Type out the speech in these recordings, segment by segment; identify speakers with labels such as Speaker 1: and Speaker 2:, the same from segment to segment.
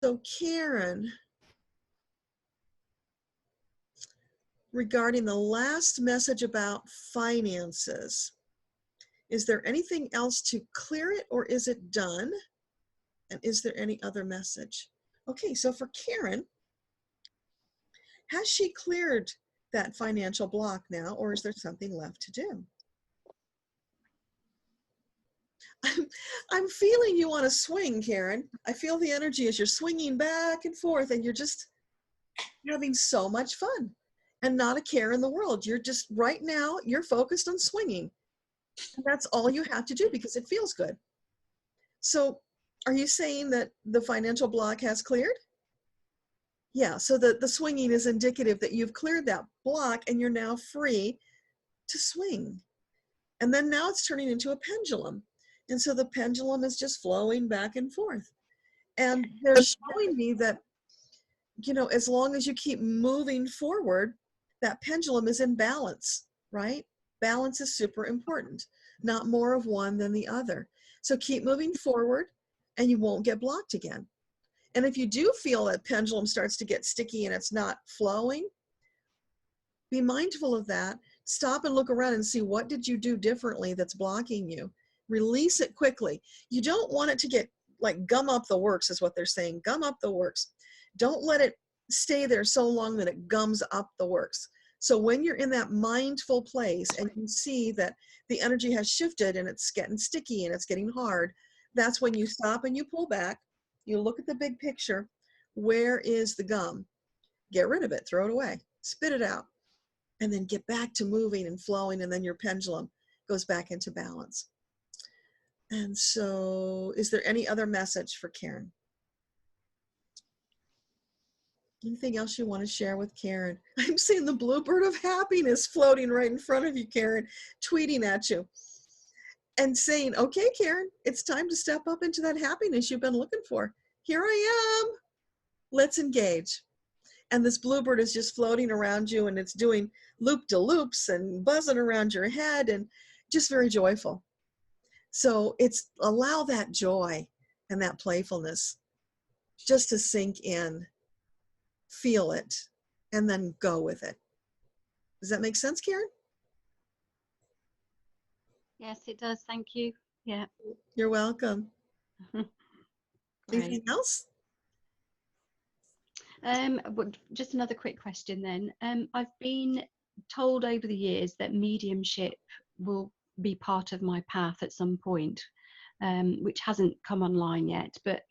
Speaker 1: So Karen, regarding the last message about finances, is there anything else to clear it, or is it done? And is there any other message? Okay, so for Karen, has she cleared that financial block now, or is there something left to do? I'm feeling you want to swing, Karen. I feel the energy as you're swinging back and forth, and you're just having so much fun and not a care in the world. You're just, right now, you're focused on swinging. And that's all you have to do because it feels good. So are you saying that the financial block has cleared? Yeah, so the swinging is indicative that you've cleared that block and you're now free to swing. And then now it's turning into a pendulum. And so the pendulum is just flowing back and forth. And they're showing me that, you know, as long as you keep moving forward, that pendulum is in balance, right? Balance is super important, not more of one than the other. So keep moving forward and you won't get blocked again. And if you do feel that pendulum starts to get sticky and it's not flowing, be mindful of that. Stop and look around and see, what did you do differently that's blocking you? Release it quickly. You don't want it to get like gum up the works, is what they're saying. Gum up the works. Don't let it stay there so long that it gums up the works. So when you're in that mindful place and you see that the energy has shifted and it's getting sticky and it's getting hard, that's when you stop and you pull back. You look at the big picture. Where is the gum? Get rid of it. Throw it away. Spit it out. And then get back to moving and flowing, and then your pendulum goes back into balance. And so, is there any other message for Karen? Anything else you want to share with Karen? I'm seeing the bluebird of happiness floating right in front of you, Karen, tweeting at you and saying, okay, Karen, it's time to step up into that happiness you've been looking for. Here I am. Let's engage. And this bluebird is just floating around you, and it's doing loop-de-loops and buzzing around your head and just very joyful. So it's allow that joy and that playfulness just to sink in, feel it, and then go with it. Does that make sense, Karen?
Speaker 2: Yes, it does. Thank you. Yeah.
Speaker 1: You're welcome. Anything else?
Speaker 2: But just another quick question then. I've been told over the years that mediumship will be part of my path at some point, which hasn't come online yet. But,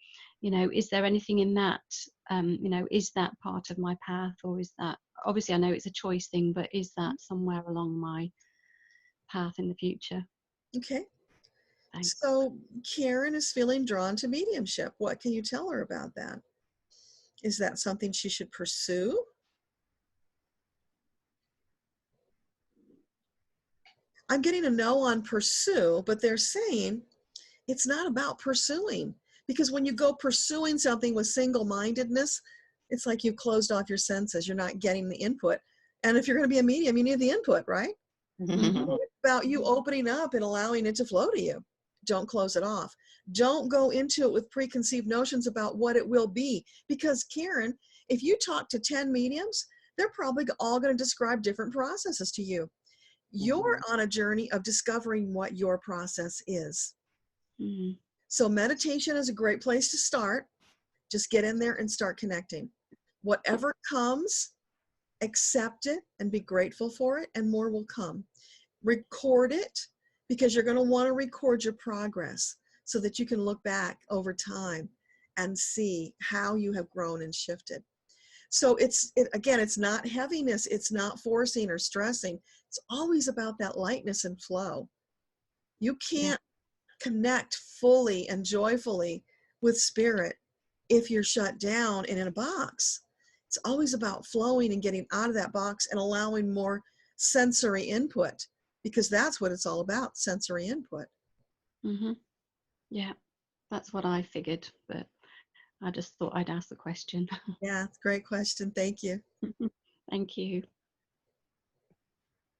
Speaker 2: you know, is there anything in that, you know, is that part of my path, or is that, obviously I know it's a choice thing, but is that somewhere along my path in the future?
Speaker 1: Okay.
Speaker 2: Thanks.
Speaker 1: So Karen is feeling drawn to mediumship. What can you tell her about that? Is that something she should pursue? I'm getting a no on pursue, but they're saying it's not about pursuing, because when you go pursuing something with single-mindedness, it's like you've closed off your senses. You're not getting the input. And if you're going to be a medium, you need the input, right?
Speaker 2: Mm-hmm.
Speaker 1: It's about you opening up and allowing it to flow to you. Don't close it off. Don't go into it with preconceived notions about what it will be. Because Karen, if you talk to 10 mediums, they're probably all going to describe different processes to you. You're on a journey of discovering what your process is.
Speaker 2: Mm-hmm.
Speaker 1: So meditation is a great place to start. Just get in there and start connecting. Whatever comes, accept it and be grateful for it, and more will come. Record it, because you're going to want to record your progress so that you can look back over time and see how you have grown and shifted. So again, it's not heaviness. It's not forcing or stressing. It's always about that lightness and flow. You can't connect fully and joyfully with spirit if you're shut down and in a box. It's always about flowing and getting out of that box and allowing more sensory input, because that's what it's all about, sensory input.
Speaker 2: Mm-hmm. Yeah, that's what I figured, but I just thought I'd ask the question.
Speaker 1: Yeah, it's a great question. Thank you.
Speaker 2: Thank you.